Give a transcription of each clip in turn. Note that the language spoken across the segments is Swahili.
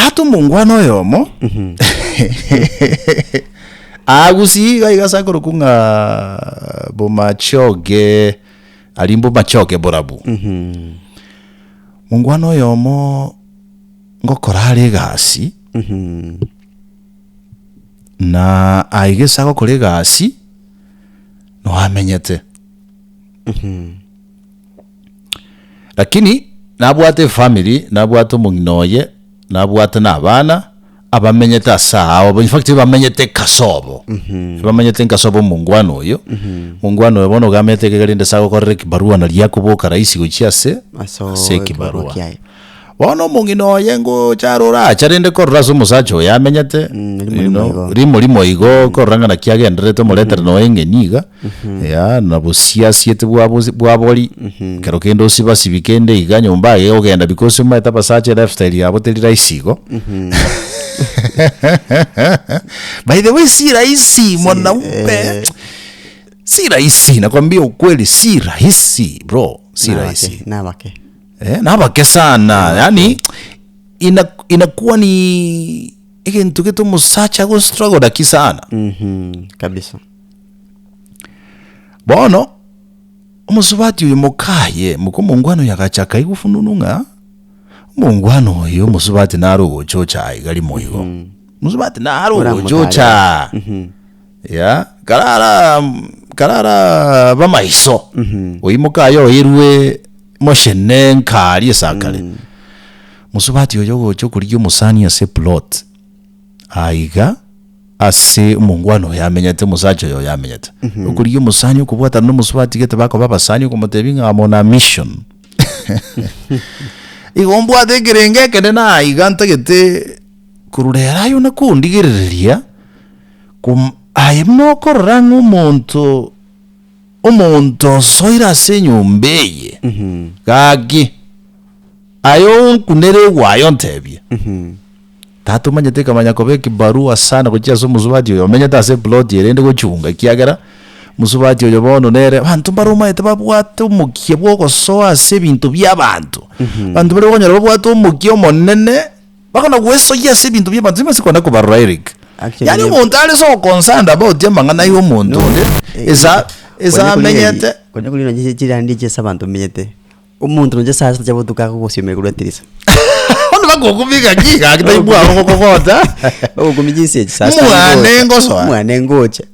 Tato mungwano yomo. Agusiga igasakoro kunga bomachoge alimbo machoge borabu. Mungwano yomo ngokorale gasi. Na aigesa gokore gasi no amenyete. Lakini nabwate family, nabwate munginoye, nabwate nabana abamenyete asawo. In fact bamenyete kasobo. Bamenyete kasobo mungwano yo. Mungwano yo bono gamete kegerinde sago korre kibarua na liakuboka raisi guchiase se kibarua. Bono munginoye ngo charora charinde korraso musacho yamenyete. Rimo igo korranga na kiagendereto moletere no engeniga. Ya na busia siete bwaboli. Kero kendo siba sibikende iganyo mbaye ogenda because maeta pasache lifestyle yabo teli raisigo. By the way, si rahisi mwanaume. Si rahisi, nakwambia ukweli, si rahisi bro, si rahisi. Nabake sana. Yani inakuwa ni ikintu kitu musacha go struggle daki sana. Kabisa. Bono umusubati uyu mukaye mungwano yakachaka igufunununga. Mungwano yo musubati narugo chocha igali moyo. Musubati narugo chocha. Ya karara bamaiso. Oyimuka yo irwe moshenen kali sakale. Musubati yo cyo kuri musani ase plot. Aiga ase mungwano yamenyete musacho yo yamenyete. Kuri musani kubwata no musubati gete bako babasani kumutebinga amona mission. Igombo ategerenge kene na iganta gete kururera yo nakundigereria ayemno korrangu umuntu soira senyumbeye gagi ayo kunere wayo ntebye tatu manyete kamanya kobeki barua sana kuchia so musubati yo menyeta se plot yerende gochunga kiagera musubati yo bono nere bantu baruma etababwate umukie bwo soa se bintu by'abantu bantu bari gonyera babwate umukie monene bakona gweso yase bintu by'abantu zimasikona ko barura Eric yani umuntu ali so concerned about yamangana yo muntu esa menyete konya kulino nje ndije sabantu menyete umuntu nje sasa cyabutuka ko gusiyemera kuretirisa ono bagokubiga giga kitaibwa kokokota ogumijise sasa mwana ngocha.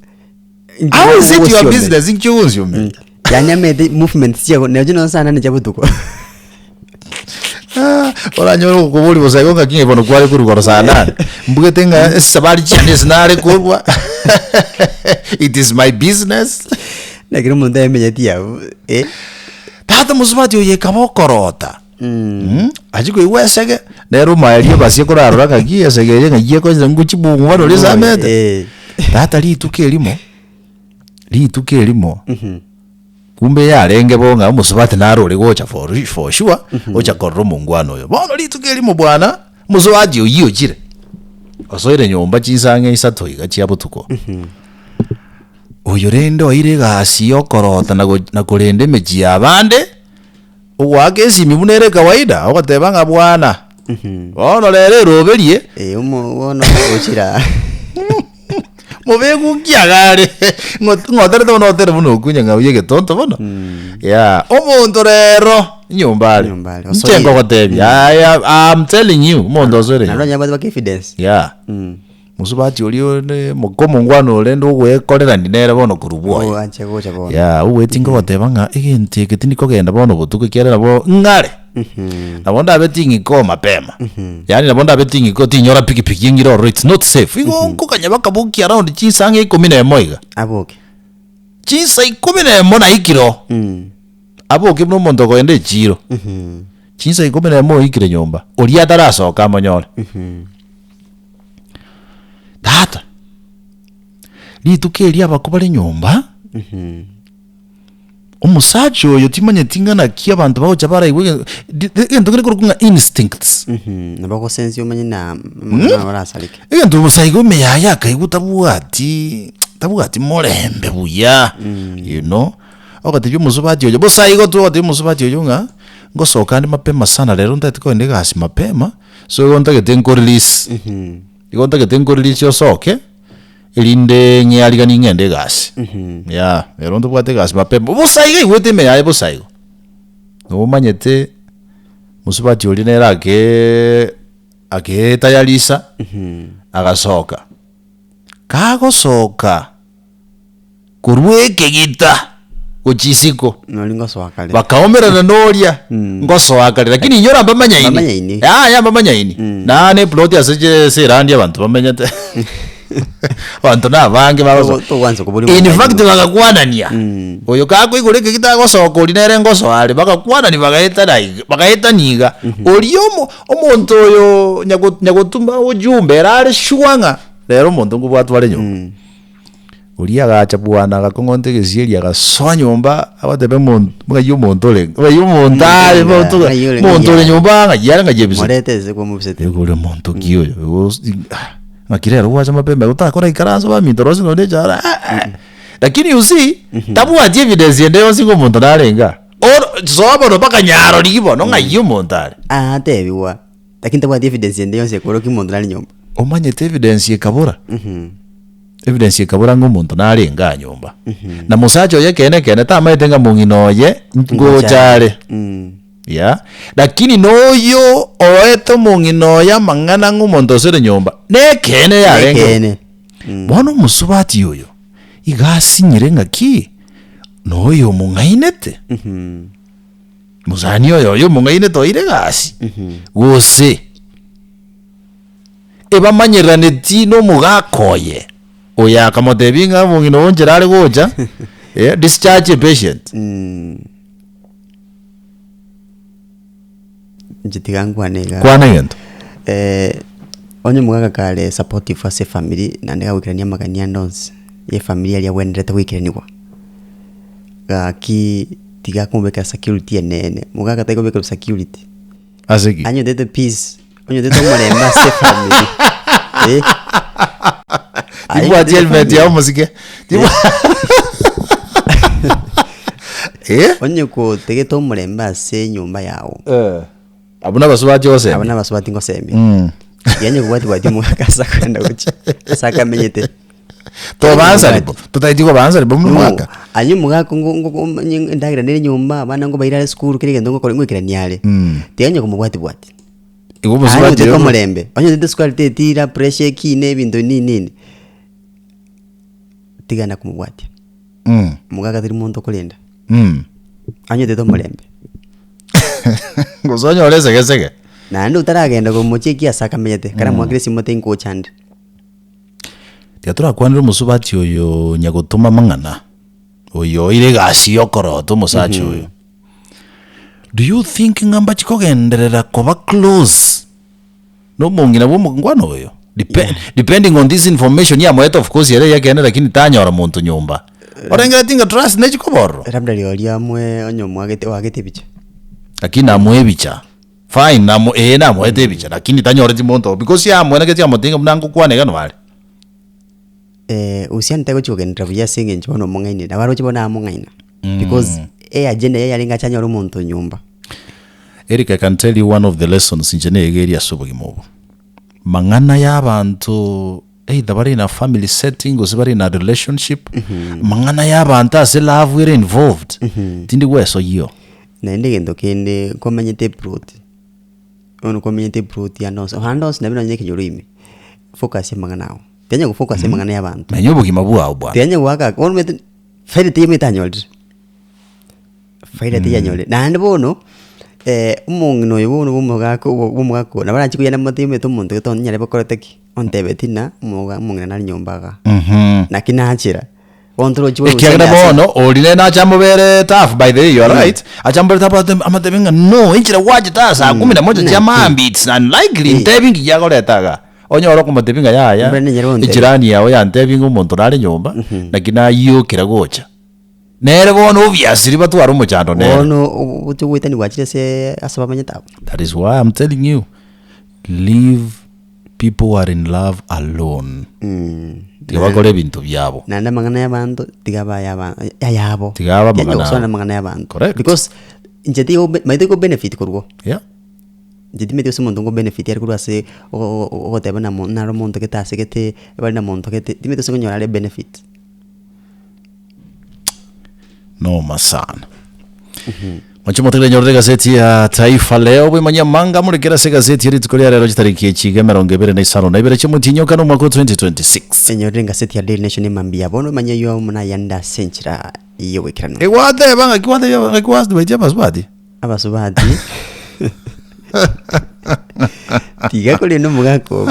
How is it your business in choose you me? Yani made movements yako na jino sana njabutuko. Ola nyoro kubuli bosayo ngakinge bono kwali kurugoro sana. Mbugetenga sabali chane sinare kurwa. It is my business. Lakini mundu emenyetia tata musubati oye kabokorota. Ajiko iwesege nero maelio basi kurarura kagiye segeje ngagiye ko nguchibungu bano lezamete. Tata lituke elimo kumbe yarenge bonga umusubati narole gocha for sure ocha korro mungwano yo bono lituke elimo bwana musubati oyiyo jire osoire nyomba chisange isato igachi abutuko oyorende oire gasi yokorota na kurende meji abande uwake simi bunere kawaida okatebanga bwana bono lere roberie bono ochira mubegu kiagare ngotere to no tere buno kunyanga uyege tonto bono ya omuntu rero nyombali ntengo kotebya I'm telling you mondo zore nalo nyabwa confidence ya musubati olio ne mungwano lendo gwekorera ndinere bono kurubwa anche gocha bono ya uwetinga kotebanga igenti ketini kogenda bono butuko kiara nabo ngare nabonda betingi ko mapema yani nabonda betingi ko tinyora pikipiki ngiro it's not safe igo kukanya bakabuki around chisange 11 aboke chisa 11 na ikiro aboke no mondo ko ende chiro chisa 11 ikire nyomba oria taraso kamonyole data litukeria bakubale nyomba umusacho yo timanye tingana kia bantu bawo chabara iwe ndokere kurukunga instincts nabako sense yo manye na barasalike ndo musaigo meyaya kaibutabuati molembe buya you know okati yo musubati yo bosaigo tu ati musubati yo nga ngosoka ndi mapema sana lero ndatiko ndi gasi mapema so igonta getenko release igonta getenko release yosoke ilinde ngialiga ningende gasi ya lero ndo bwate gasi mapema busaiga igwete me yaye busaigo no manyete musubati olinera ake tayalisa agasoka kagosoka kurweke gita kuchisiko nolingo swakale bakaomerana noria ngoswakale lakini nyora mbamanya ini ya mbamanya ini nane plot yaseje serandi abantu bamenyate abantu nabange babazo in fact bagakwanania oyo kako igureke kitagosoka olinere ngoswale bagakwanani bagaeta niga oliomo omuntu oyo nyagotumba ojumbe erare shwanga lero omuntu ngubwatwale nyo ulia gacha bwana gakongonte gesieria gasoa nyumba abatebe mugayo montole bayo montale montole nyumba ngajara ngajebise moreteze kwa mubisete egure monto kiyo ngakirero wacha mapembe utakora ikarazo ba mitorosi no dejara lakini you see tabu wa evidence yende singo monto narenga or soba no bakanyaro libo no ngayo montale tebiwa lakini tabu wa evidence yende yose koroki monto nali nyumba omanye evidence yekabura evidence yekabura ng'omuntu narenga nyumba na musacho yekene tamaitenga munginoye ngochare ya lakini noyo oeto munginoya mangana ng'omuntu sere nyumba nekene yarenga bono musubati yoyo igasi nyirenga ki noyo mungainete musani yoyo mungainete oire gasi gose eba manyirane tino mugakoye oya kamotebinga mungino onjerale gocha discharge a patient njitigangu anega kwana yento onye mugaga kale supportive ase family nandega wikirania magania ndons ye family ali wenderete wikiraniwa gaki tiga kumbeka security enene mugaga taiko beka security aseki anyo dete peace onye dete muremba ase family tipo a helmet ya musike tipo onye ko tege to muremba ase nyumba yawo abuna basubati ose abuna basubati ngosemi yenye kubati bati mukasa kwenda uchi saka menyete to banza lipo tutaitiko banza lipo mwaka anyu mugako ndagira nere nyumba bana ngo bayira school kirige ndongo ko ngwikira niale tenye kumubwati bwati igo musubati yo murembe onye ndete school tira pressure kine bintu nini tigana kumubwati mugaga tiri muntu kulinda anyu ndete murembe ngosonyo olese gesege nandi utaragenda ko muchiki asaka menyete kara mwakire simote ngo chande tiatura kwanira musubati oyo nyagotuma mangana oyo ile gasi yokoroto musachi oyo do you think ngamba chikogenderera koba close no mungina bo mungwano oyo depending on this information ya mweto of course yere yagenda lakini tanyora muntu nyumba orengera tinga trust nechikoboro rabda lioli amwe onyo mwagete wagete bicha lakini amwe bicha fine namwe bicha lakini tanyora timonto because ya mwe naketi amotinga mnango kwanega no wale usian tego chogendera buya singe nchono mongaine na waro chibona mongaina because agenda yalinga chanyora muntu nyumba. Eric, I can tell you one of the lessons in Jamaa subogimobo. Mangana y'abantu either bari in a family setting or bari in a relationship, mangana y'abantu ase love were involved. Tindi weso yo. Na ndegendo kende komanyete proti. Ono komanyete proti andos. Handos na bino nyeke jorime. Focus manganao. Tenya go focus mangana y'abantu. Menyo bogimabu abwa. Tenya waka on met faire tiyeme tanyolde. Faire tiyanyole. Na ndebono umungino yobuno bumugako nabara chiko yana matime to muntu to nyare bakoroteki ontebetina umungina nari nyombaga nakinachira ontro chibo ekyagira bono orine na chamubere tough by the way, you are right achambere tapate amatebenga no inchira waje tasa 11 Jamaa beats unlikely ntebingi yakoretaga onyoro kumatebinga yaya ijirani yawe yantebinga umuntu nari nyomba nakina yukira gocha nere bono obviously batwara umuchando nere bono utuwitani wachire se asaba manyata. That is why I'm telling you, leave people who are in love alone. Tigabakore bintu byabo nanda mangana y'abantu tigaba yabo tigaba mangana y'abantu. Correct. Because njeti maite ko benefit kurwo yeah njeti mete usimuntu ngo benefit yari kurwa se ogoteba na naro muntu ketase kete bali na muntu kete dimete usingo nyora benefit noma sana Macho motele nyorore gazeti ya Taifa Leo bwimanya manga murekera se gazeti yari tukoria rero kitariki ekiga 25 na ibere cy'umutinyo kano mwaka 2026 nyorore gazeti ya Daily Nation mambia bono manya yo muna yanda senchira iyo wekirano wade banga kiwade baitia basbadi abasubadi tiga kole no mugako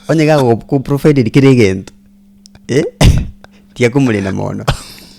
onye ga ku profile kirigento tiga kumule na mono